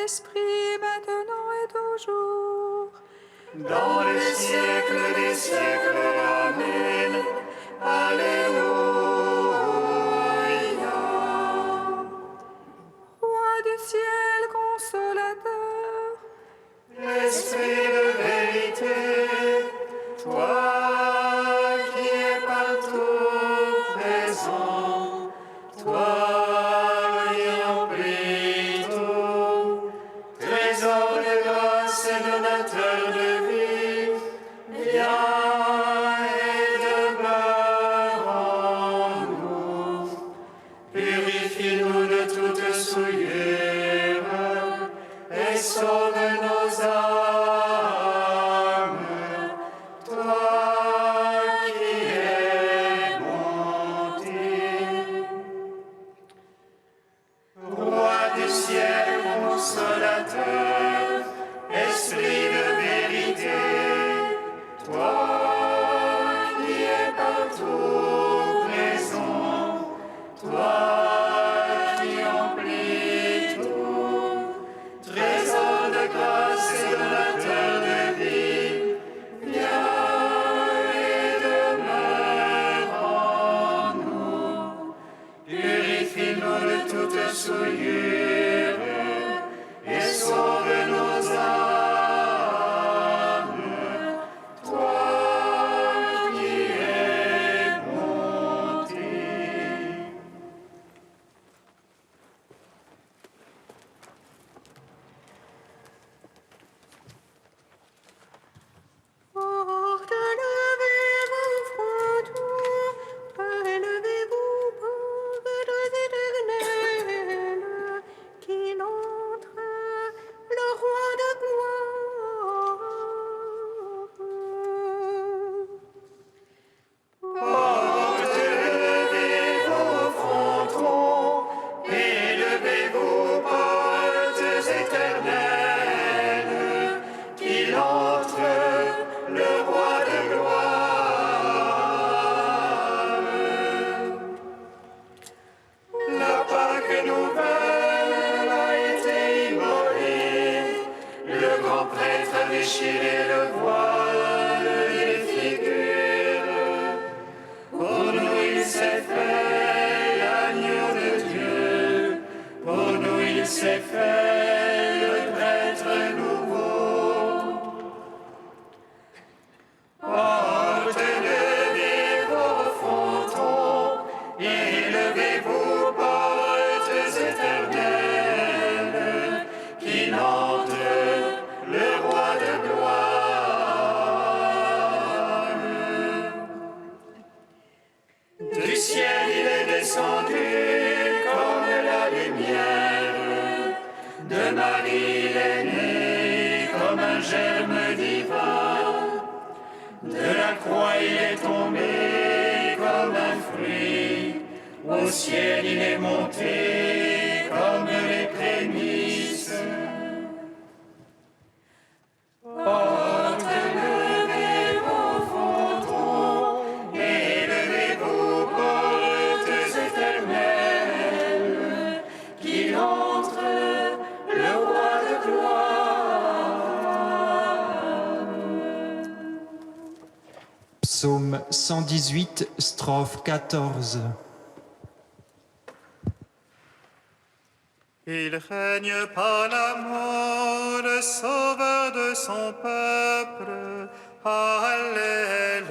Saint-Esprit, maintenant et toujours. Dans les siècles des siècles. Amen. Alléluia. Roi du ciel consolateur, L'Esprit de vérité, toi qui es partout présent, toi qui emplis tout, trésor de grâce et donateur de vie, viens et demeure en nous. Purifie-nous de toute souillure et sauve nos âmes, toi qui es bonté. Roi du ciel consolateur, Esprit de vérité, toi qui es partout présent, toi qui emplis tout, trésor de grâce et donateur de vie, viens et demeure en nous. Purifie-nous de toute souillure et sauve nos âmes, toi qui es bonté. porte, levez vos frontons, élevez-vous, portes éternelles, qu'il entre le roi de gloire. Portes, levez vos frontons, élevez-vous, portes éternelles, qu'il entre le roi de gloire. La Pâque nouvelle a été immolée, le grand prêtre a déchiré le voile des figures. Pour nous il s'est fait l'agneau de Dieu, pour nous il s'est fait le prêtre nouveau. Portes, levez vos frontons, élevez-vous, portes éternelles, qu'il entre le roi de gloire. Du ciel il est descendu comme la lumière, de Marie il est né comme un germe divin, de la croix il est tombé comme un fruit, au ciel il est monté comme les prémices. Portes, levez vos frontons, élevez-vous, portes éternelles, qu'il entre le roi de gloire. Psaume 118, strophe 14. Il règne par la mort, le sauveur de son peuple. Alléluia.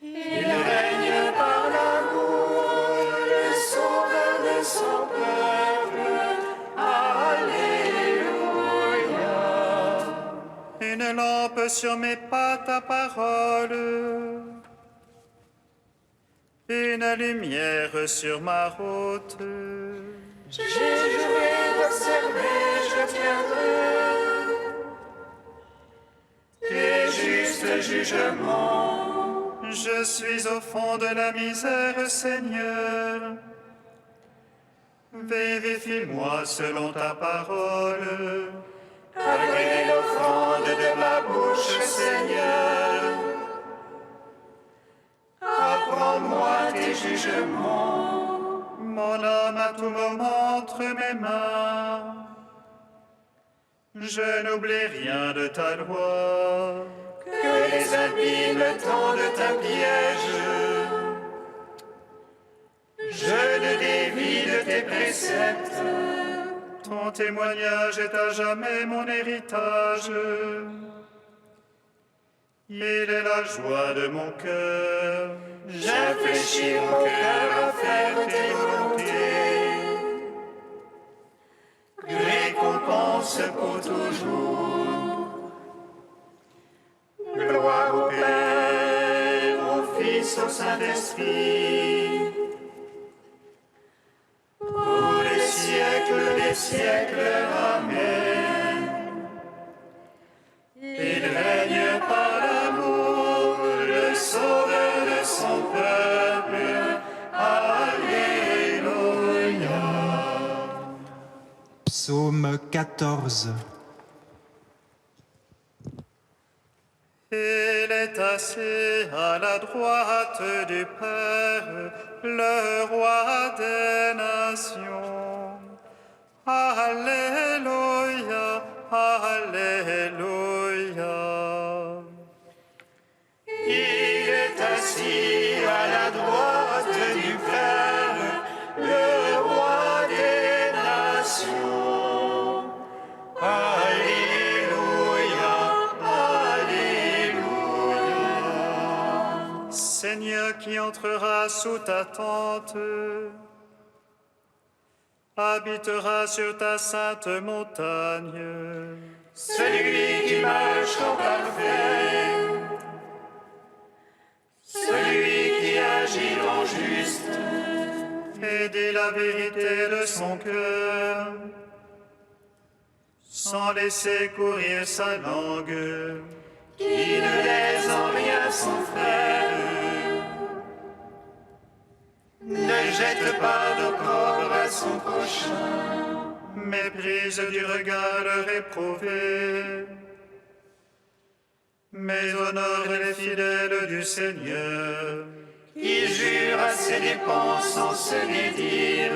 Il règne par l'amour, le sauveur de son peuple. Alléluia. Une lampe sur mes pas, ta parole. Une lumière sur ma route. J'ai juré d'observer, je tiendrai Tes justes jugements. Je suis au fond de la misère, Seigneur. Vérifie-moi selon ta parole. Agrée l'offrande de ma bouche, Seigneur. Apprends-moi tes jugements. Mon âme à tout moment entre mes mains. Je n'oublie rien de ta loi. Que les abîmes tendent un piège. Je ne dévie de tes préceptes. Ton témoignage est à jamais mon héritage. Il est la joie de mon cœur. J'infléchis mon cœur à faire tes volontés. Récompense pour toujours. Gloire au Père, au Fils, au Saint-Esprit. Pour les siècles des siècles. Amen. Il règne par l'amour, le Sauveur de son peuple. Alléluia. Psaume 14. Il est assis à la droite du Père, le roi des nations. Alléluia, alléluia. Il est assis à la droite du Père, le roi des nations. Alléluia, alléluia. Seigneur qui entrera sous ta tente, habitera sur ta sainte montagne. Celui qui marche en parfait, celui qui agit en juste, Et dit la vérité de son cœur, sans laisser courir sa langue. qui ne laisse en rien son frère, ne jette pas d'opprobre à son prochain, Méprise du regard réprouvé, mais honore les fidèles du Seigneur. qui jure à ses dépens sans se dédire,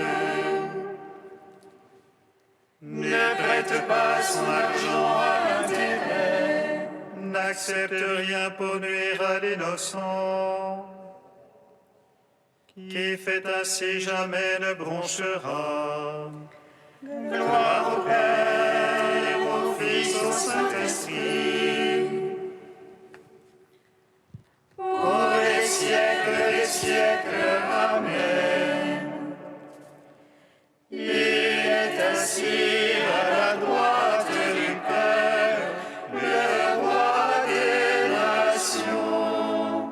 ne prête pas son argent à l'intérêt, N'accepte rien pour nuire à l'innocent. Qui fait ainsi jamais ne bronchera. gloire au Père, au Fils, au Saint-Esprit, pour les siècles des siècles. Amen. Il est assis à la droite du Père, le roi des nations.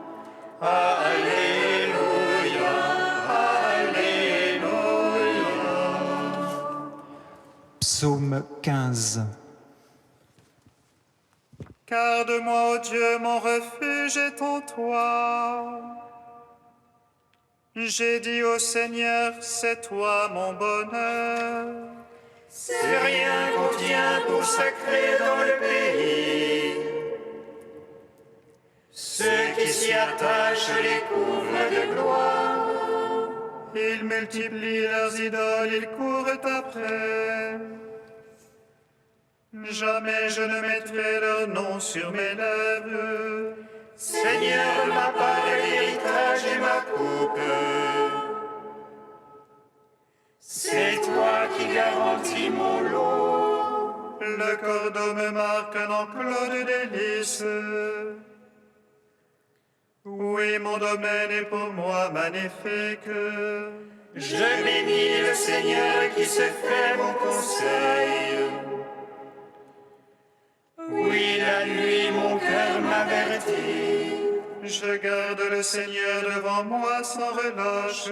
Alléluia, alléluia. Psaume 15. Garde-moi, ô Dieu, mon refuge est en toi. J'ai dit au Seigneur, c'est toi mon bonheur. C'est rien qu'on tient pour sacré dans le pays. Ceux qui s'y attachent les couvrent de gloire. Ils multiplient leurs idoles, ils courent après. Jamais je ne mettrai leur nom sur mes lèvres. Seigneur, ma part est l'héritage et ma coupe. C'est toi qui garantis mon lot. Le cordeau me marque un enclos de délices. Oui, mon domaine est pour moi magnifique. Je bénis le Seigneur qui se fait mon conseil. Oui, la nuit, mon cœur m'avertit. Je garde le Seigneur devant moi sans relâche.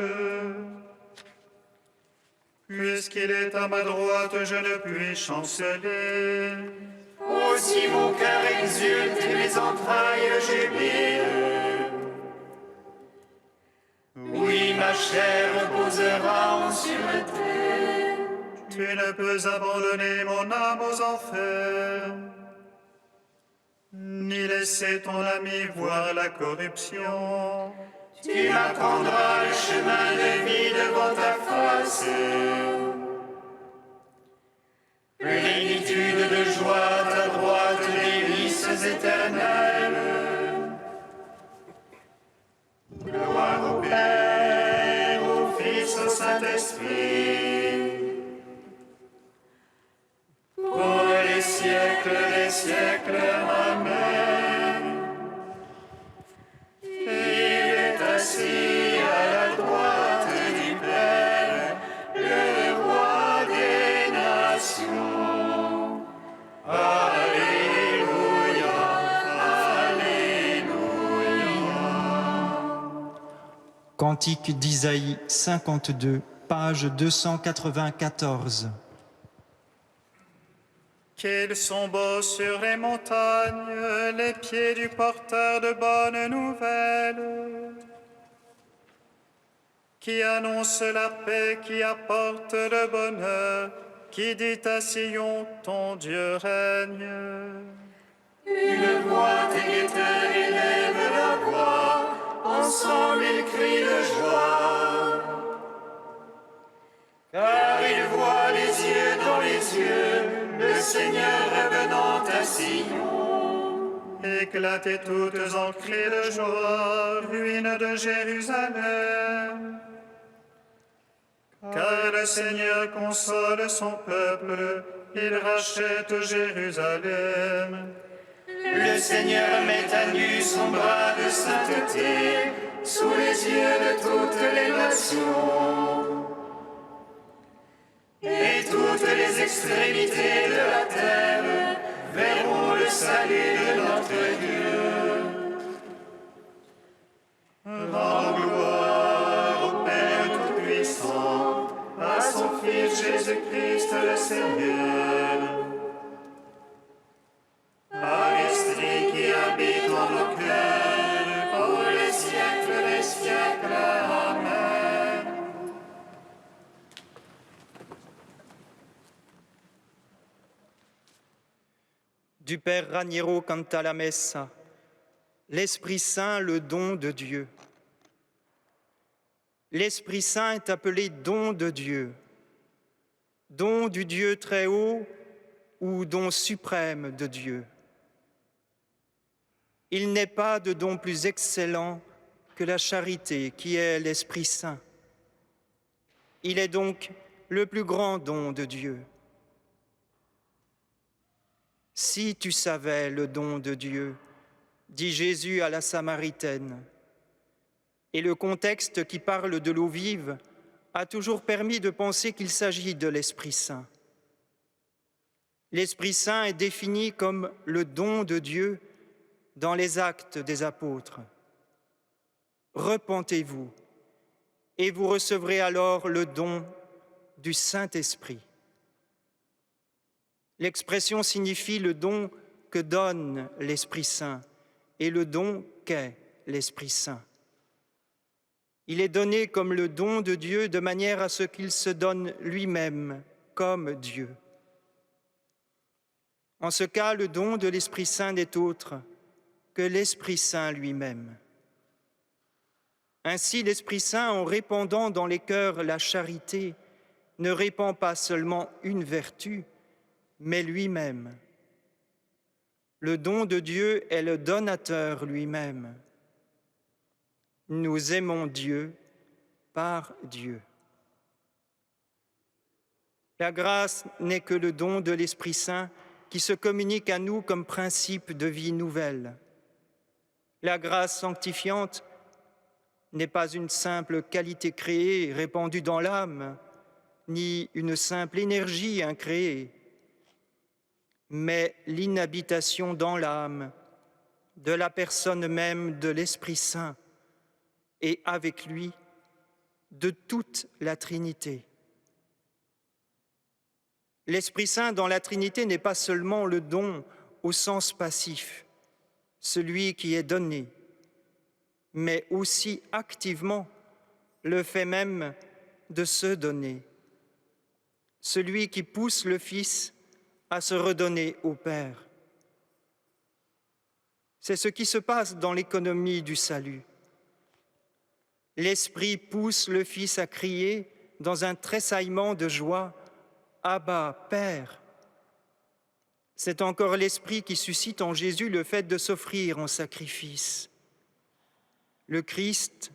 Puisqu'il est à ma droite, je ne puis chanceler. Aussi mon cœur exulte et mes entrailles jubilent. Oui, ma chair reposera en sûreté. Tu ne peux abandonner mon âme aux enfers, ni laisser ton ami voir la corruption. Tu m'apprendras le chemin de vie devant ta face. Plénitude de joie à ta droite, délices éternelles. Gloire au Père, au Fils, au Saint-Esprit, pour les siècles des siècles. Amen. Il est assis à la droite du Père, le roi des nations. Alléluia, Alléluia. Cantique d'Isaïe 52, page 294. Qu'ils sont beaux sur les montagnes, les pieds du porteur de bonnes nouvelles, qui annonce la paix, qui apporte le bonheur, qui dit à Sion, ton Dieu règne. Une voix des guetteurs élève la voix, ensemble ils crient de joie. Car ils voient les yeux dans les yeux, le Seigneur revenant à Sion. Éclatez toutes en cris de joie, ruines de Jérusalem. Car le Seigneur console son peuple, il rachète Jérusalem. Le Seigneur met à nu son bras de sainteté sous les yeux de toutes les nations. Et toutes les extrémités de la terre verront le salut de notre Dieu. Rends gloire au Père Tout-Puissant, à son Fils Jésus-Christ le Seigneur. À l'Esprit qui habite en nos cœurs, pour les siècles des siècles. Amen. Du Père Raniero canta la messa, l'Esprit Saint, le don de Dieu. L'Esprit Saint est appelé don de Dieu, don du Dieu très haut ou don suprême de Dieu. Il n'est pas de don plus excellent que la charité qui est l'Esprit Saint. Il est donc le plus grand don de Dieu. Si tu savais le don de Dieu, dit Jésus à la Samaritaine. Et le contexte qui parle de l'eau vive a toujours permis de penser qu'il s'agit de l'Esprit Saint. L'Esprit Saint est défini comme le don de Dieu dans les Actes des Apôtres. Repentez-vous et vous recevrez alors le don du Saint-Esprit. L'expression signifie le don que donne l'Esprit Saint et le don qu'est l'Esprit Saint. Il est donné comme le don de Dieu de manière à ce qu'il se donne lui-même comme Dieu. En ce cas, le don de l'Esprit Saint n'est autre que l'Esprit Saint lui-même. Ainsi, l'Esprit Saint, en répandant dans les cœurs la charité, ne répand pas seulement une vertu, mais lui-même. Le don de Dieu est le donateur lui-même. Nous aimons Dieu par Dieu. La grâce n'est que le don de l'Esprit Saint qui se communique à nous comme principe de vie nouvelle. La grâce sanctifiante n'est pas une simple qualité créée répandue dans l'âme, ni une simple énergie incréée, mais l'inhabitation dans l'âme de la personne même de l'Esprit Saint et avec lui de toute la Trinité. L'Esprit Saint dans la Trinité n'est pas seulement le don au sens passif, celui qui est donné, mais aussi activement le fait même de se donner, celui qui pousse le Fils à se redonner au Père. C'est ce qui se passe dans l'économie du salut. L'Esprit pousse le Fils à crier dans un tressaillement de joie, « Abba, Père !» C'est encore l'Esprit qui suscite en Jésus le fait de s'offrir en sacrifice. Le Christ,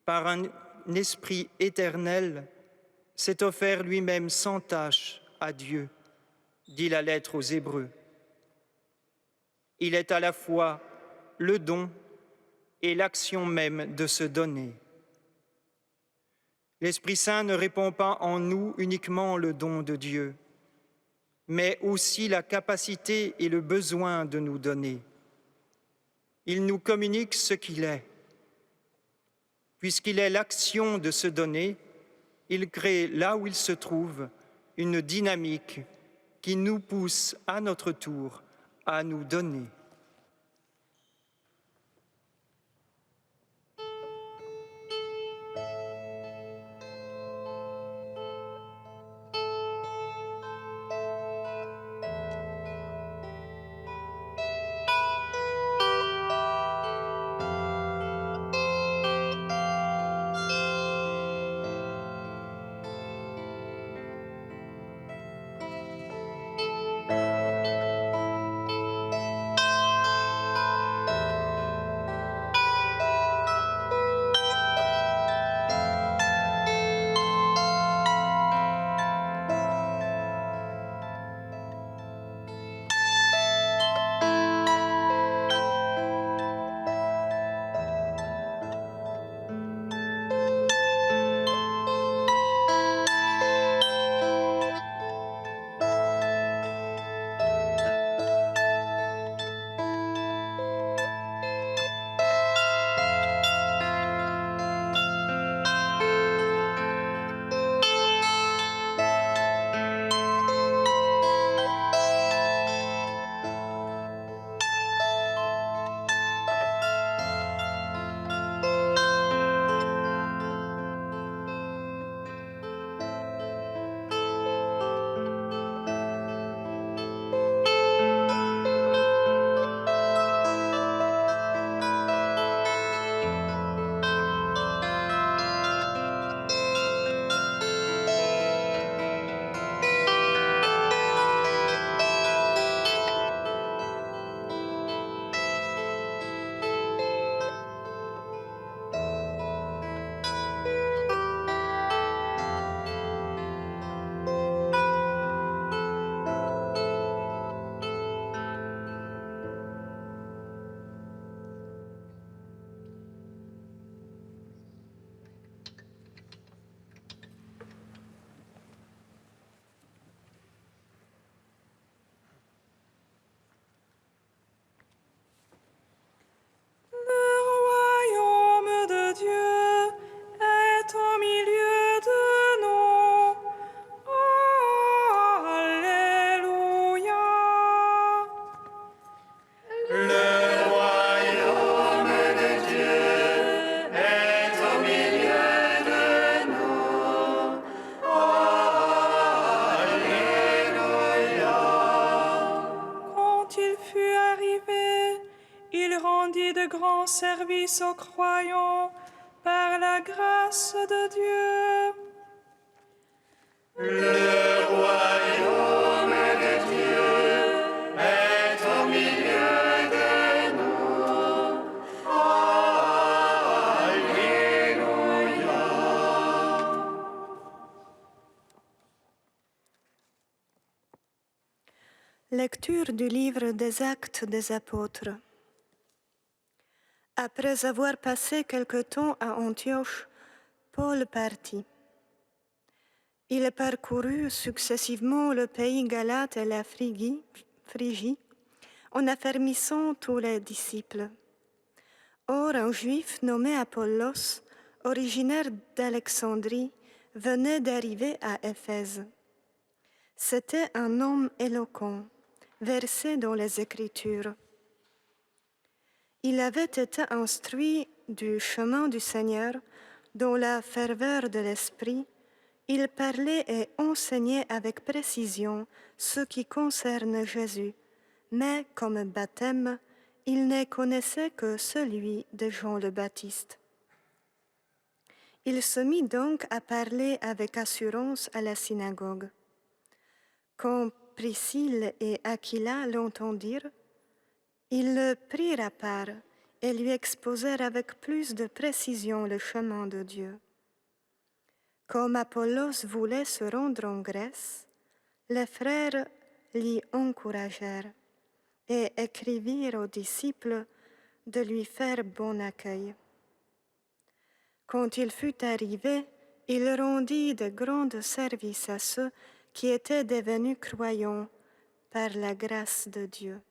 par un esprit éternel, s'est offert lui-même sans tâche à Dieu, dit la lettre aux Hébreux. Il est à la fois le don et l'action même de se donner. L'Esprit Saint ne répand pas en nous uniquement le don de Dieu, mais aussi la capacité et le besoin de nous donner. Il nous communique ce qu'il est. Puisqu'il est l'action de se donner, il crée là où il se trouve une dynamique qui nous pousse à notre tour à nous donner. Service aux croyants par la grâce de Dieu. Le royaume de Dieu est au milieu de nous. Alléluia. Lecture du livre des Actes des Apôtres. Après avoir passé quelque temps à Antioche, Paul partit. Il parcourut successivement le pays galate et la Phrygie en affermissant tous les disciples. Or, un juif nommé Apollos, originaire d'Alexandrie, venait d'arriver à Éphèse. C'était un homme éloquent, versé dans les Écritures. Il avait été instruit du chemin du Seigneur, dans la ferveur de l'esprit. Il parlait et enseignait avec précision ce qui concerne Jésus, mais comme baptême, il ne connaissait que celui de Jean le Baptiste. Il se mit donc à parler avec assurance à la synagogue. Quand Priscille et Aquila l'entendirent, ils le prirent à part et lui exposèrent avec plus de précision le chemin de Dieu. Comme Apollos voulait se rendre en Grèce, les frères l'y encouragèrent et écrivirent aux disciples de lui faire bon accueil. Quand il fut arrivé, il rendit de grands services à ceux qui étaient devenus croyants par la grâce de Dieu.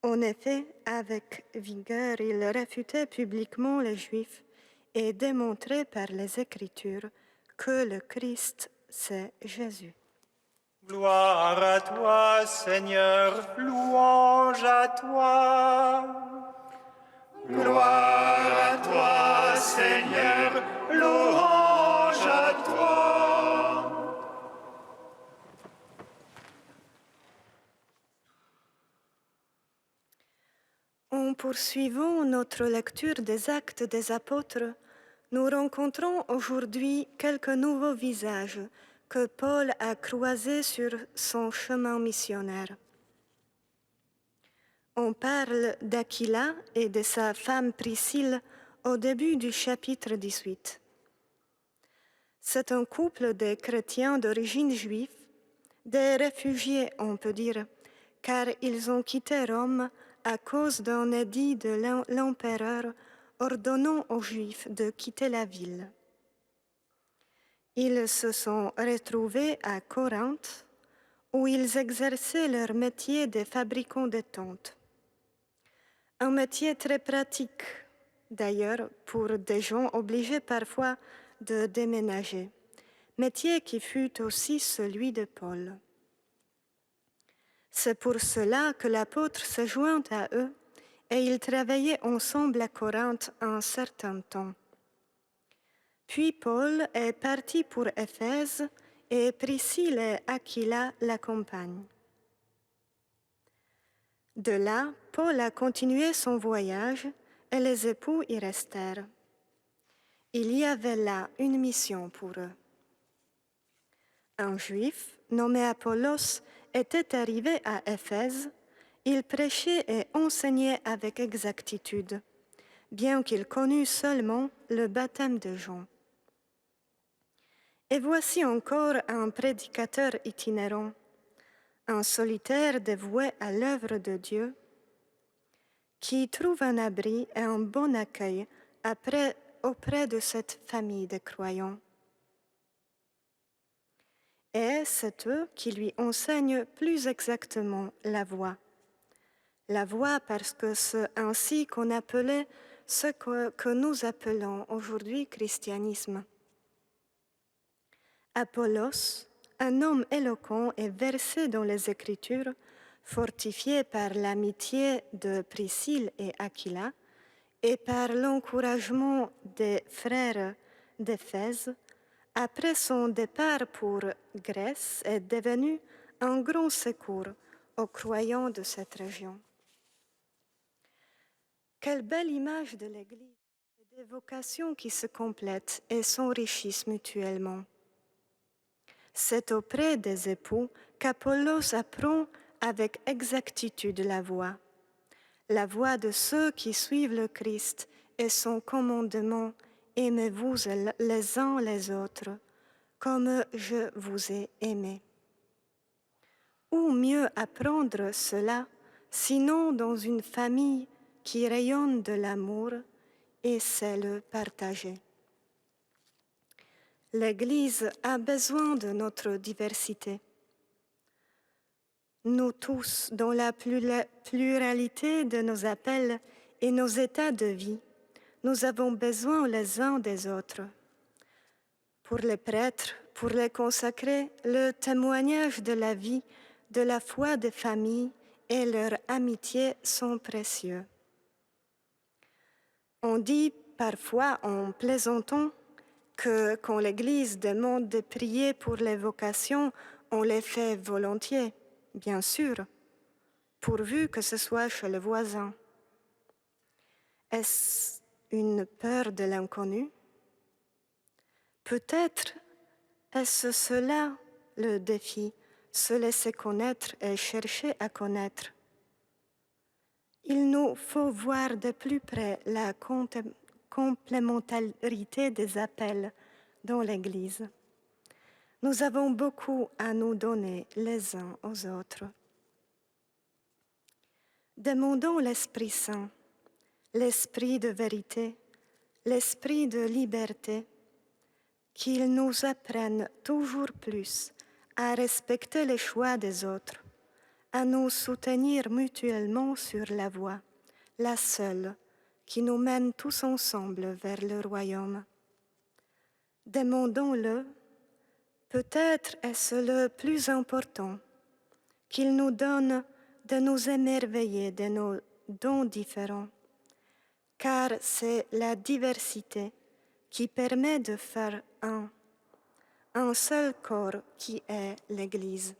En effet, avec vigueur, il réfutait publiquement les Juifs et démontrait par les Écritures que le Christ, c'est Jésus. Gloire à toi, Seigneur, louange à toi. Gloire à toi, Seigneur, louange à toi. En poursuivant notre lecture des Actes des Apôtres, nous rencontrons aujourd'hui quelques nouveaux visages que Paul a croisés sur son chemin missionnaire. On parle d'Aquila et de sa femme Priscille au début du chapitre 18. C'est un couple de chrétiens d'origine juive, des réfugiés, on peut dire, car ils ont quitté Rome à cause d'un édit de l'empereur ordonnant aux Juifs de quitter la ville. Ils se sont retrouvés à Corinthe, où ils exerçaient leur métier de fabricants de tentes. Un métier très pratique, d'ailleurs, pour des gens obligés parfois de déménager, métier qui fut aussi celui de Paul. C'est pour cela que l'apôtre se joint à eux et ils travaillaient ensemble à Corinthe un certain temps. Puis Paul est parti pour Éphèse et Priscille et Aquila l'accompagnent. De là, Paul a continué son voyage et les époux y restèrent. Il y avait là une mission pour eux. Un juif nommé Apollos était arrivé à Éphèse. Il prêchait et enseignait avec exactitude, bien qu'il connût seulement le baptême de Jean. Et voici encore un prédicateur itinérant, un solitaire dévoué à l'œuvre de Dieu, qui trouve un abri et un bon accueil auprès de cette famille de croyants. Et c'est eux qui lui enseignent plus exactement la voie. La voie parce que c'est ainsi qu'on appelait ce que nous appelons aujourd'hui christianisme. Apollos, un homme éloquent et versé dans les Écritures, fortifié par l'amitié de Priscille et Aquila et par l'encouragement des frères d'Éphèse, après son départ pour Grèce, est devenu un grand secours aux croyants de cette région. Quelle belle image de l'Église, des vocations qui se complètent et s'enrichissent mutuellement. C'est auprès des époux qu'Apollos apprend avec exactitude la voie de ceux qui suivent le Christ et son commandement « Aimez-vous les uns les autres, comme je vous ai aimés ». Où mieux apprendre cela, sinon dans une famille qui rayonne de l'amour et sait le partager. L'Église a besoin de notre diversité. Nous tous, dans la pluralité de nos appels et nos états de vie, nous avons besoin les uns des autres. Pour les prêtres, pour les consacrés, le témoignage de la vie, de la foi des familles et leur amitié sont précieux. On dit parfois en plaisantant que quand l'Église demande de prier pour les vocations, on les fait volontiers, bien sûr, pourvu que ce soit chez le voisin. Est-ce une peur de l'inconnu? Peut-être est-ce cela le défi, se laisser connaître et chercher à connaître. Il nous faut voir de plus près la complémentarité des appels dans l'Église. Nous avons beaucoup à nous donner les uns aux autres. Demandons l'Esprit Saint, l'Esprit de vérité, l'Esprit de liberté, qu'il nous apprenne toujours plus à respecter les choix des autres, à nous soutenir mutuellement sur la voie, la seule, qui nous mène tous ensemble vers le royaume. Demandons-le, peut-être est-ce le plus important, qu'il nous donne de nous émerveiller de nos dons différents, car c'est la diversité qui permet de faire un seul corps qui est l'Église.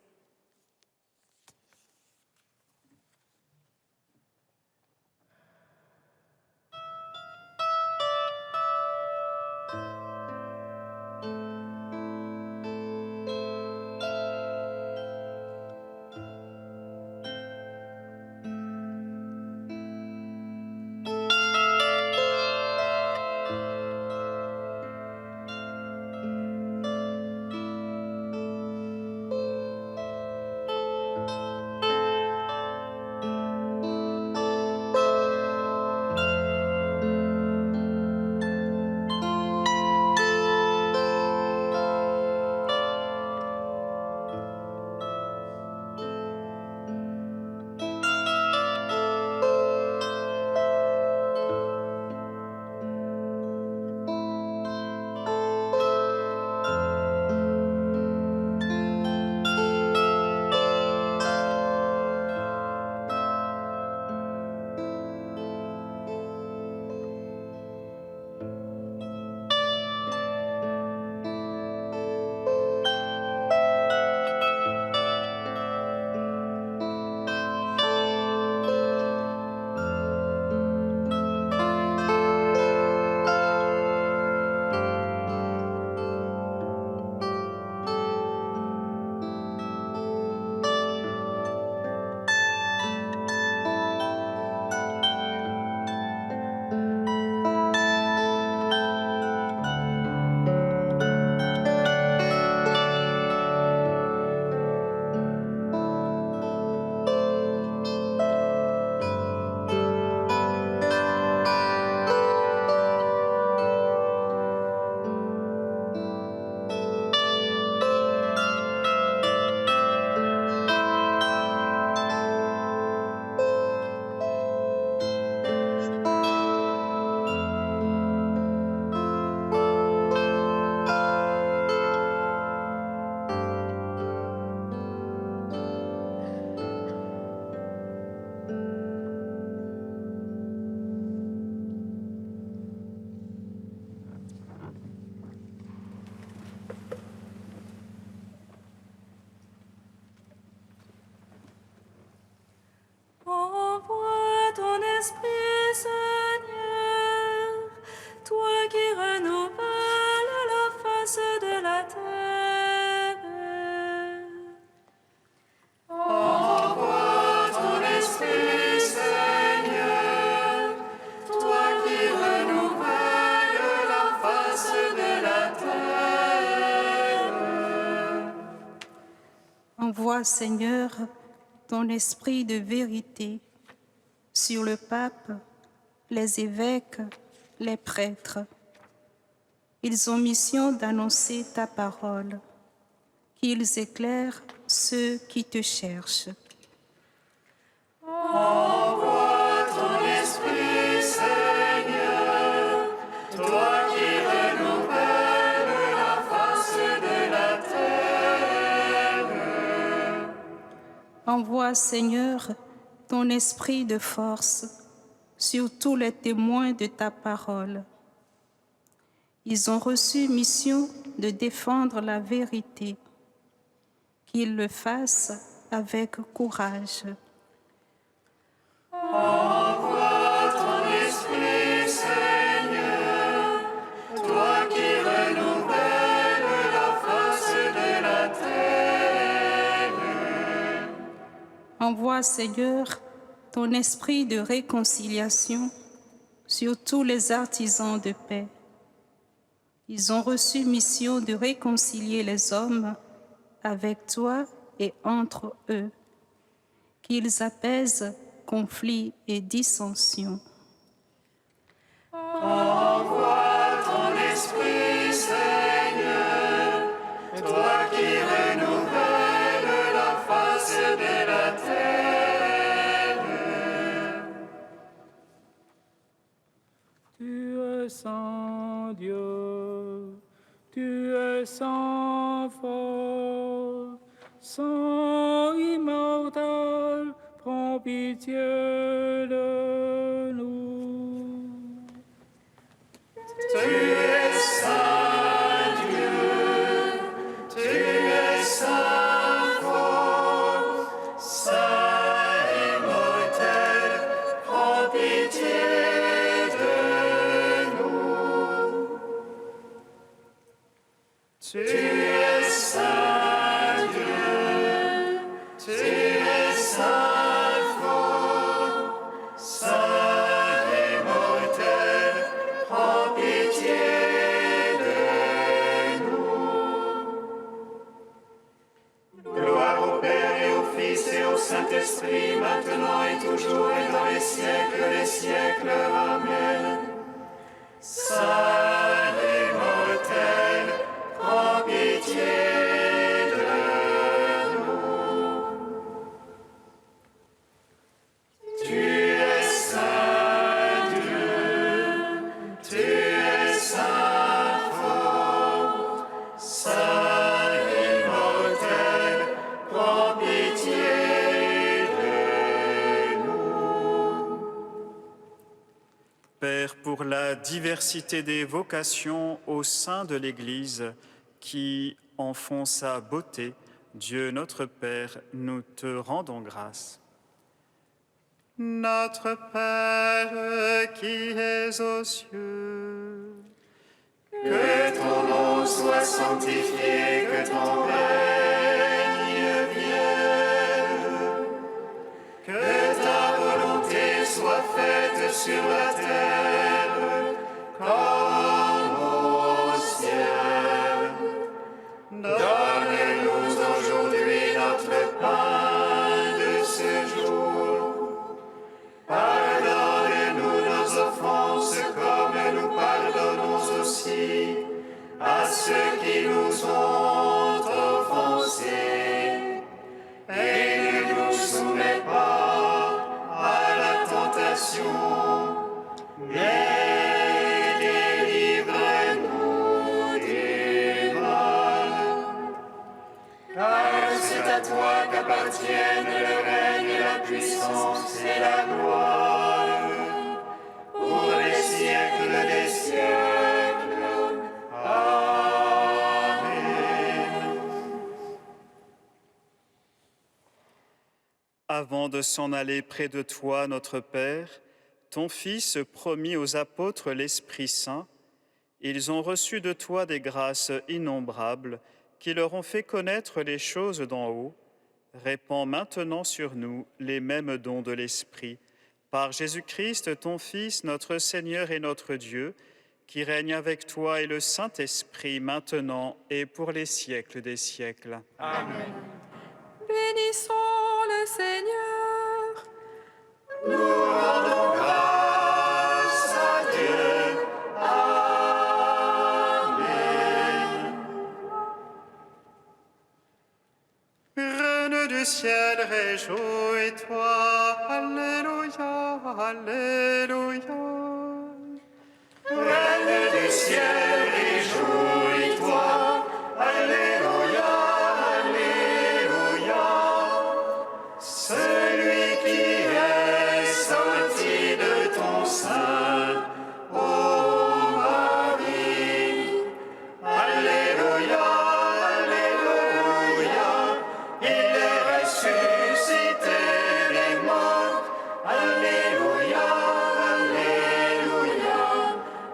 Envoie ton esprit, Seigneur, toi qui renouvelles la face de la terre. Envoie ton esprit, Seigneur, toi qui renouvelles la face de la terre. Envoie, Seigneur, ton esprit de vérité sur le pape, les évêques, les prêtres. Ils ont mission d'annoncer ta parole, qu'ils éclairent ceux qui te cherchent. Envoie ton esprit, Seigneur, toi qui renouvelles la face de la terre. Envoie, Seigneur, ton esprit de force sur tous les témoins de ta parole. Ils ont reçu mission de défendre la vérité, qu'ils le fassent avec courage. Envoie ton esprit, Seigneur, toi qui renouvelles Envoie, Seigneur, ton esprit de réconciliation sur tous les artisans de paix. Ils ont reçu mission de réconcilier les hommes avec toi et entre eux, qu'ils apaisent conflits et dissensions. Envoie ton esprit, Seigneur, toi qui renouvelles la face de la terre. Tu es saint Dieu, tu es saint fort, saint immortel, prends pitié de nous. Tu es saint Dieu, tu es saint fort, saint immortel, prends pitié de nous. Tu es saint Dieu, tu es saint fort, saint immortel, prends pitié de nous. Gloire au Père et au Fils et au Saint-Esprit, maintenant et toujours et dans les siècles des siècles. Amen. Saint immortel, prends pitié de nous. Tu es saint Dieu, tu es saint fort, saint immortel, prends pitié de nous. Père, pour la diversité des vocations au sein de l'Église qui en font sa beauté, Dieu notre Père, nous te rendons grâce. Notre Père qui es aux cieux, Que ton nom soit sanctifié, que ton règne vienne, que ta volonté soit faite sur la terre comme au ciel. Donne-nous aujourd'hui notre pain de ce jour. Pardonne-nous nos offenses comme nous pardonnons aussi à ceux qui nous ont offensés. Et ne nous soumets pas à la tentation, mais délivre-nous du mal. Car c'est à toi qu'appartiennent le règne, la puissance et la gloire, pour les siècles des siècles. Amen. avant de s'en aller près de toi, notre Père, ton Fils promit aux apôtres l'Esprit Saint. Ils ont reçu de toi des grâces innombrables qui leur ont fait connaître les choses d'en haut. Répands maintenant sur nous les mêmes dons de l'Esprit. Par Jésus-Christ, ton Fils, notre Seigneur et notre Dieu, qui règne avec toi et le Saint-Esprit maintenant et pour les siècles des siècles. Amen. Bénissons le Seigneur. Nous rendons grâce à Dieu. Amen. Reine du ciel, réjouis-toi. Alléluia, Alléluia. Reine du ciel, réjouis-toi. Alléluia, Alléluia. Celui qui est sorti de ton sein, ô Marie. Alléluia, Alléluia. Il est ressuscité des morts. Alléluia, Alléluia.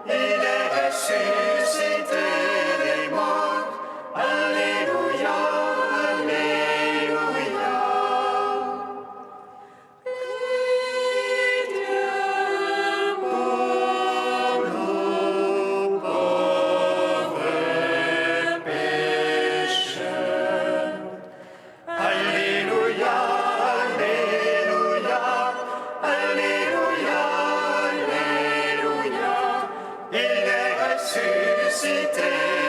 Il est ressuscité ressuscité.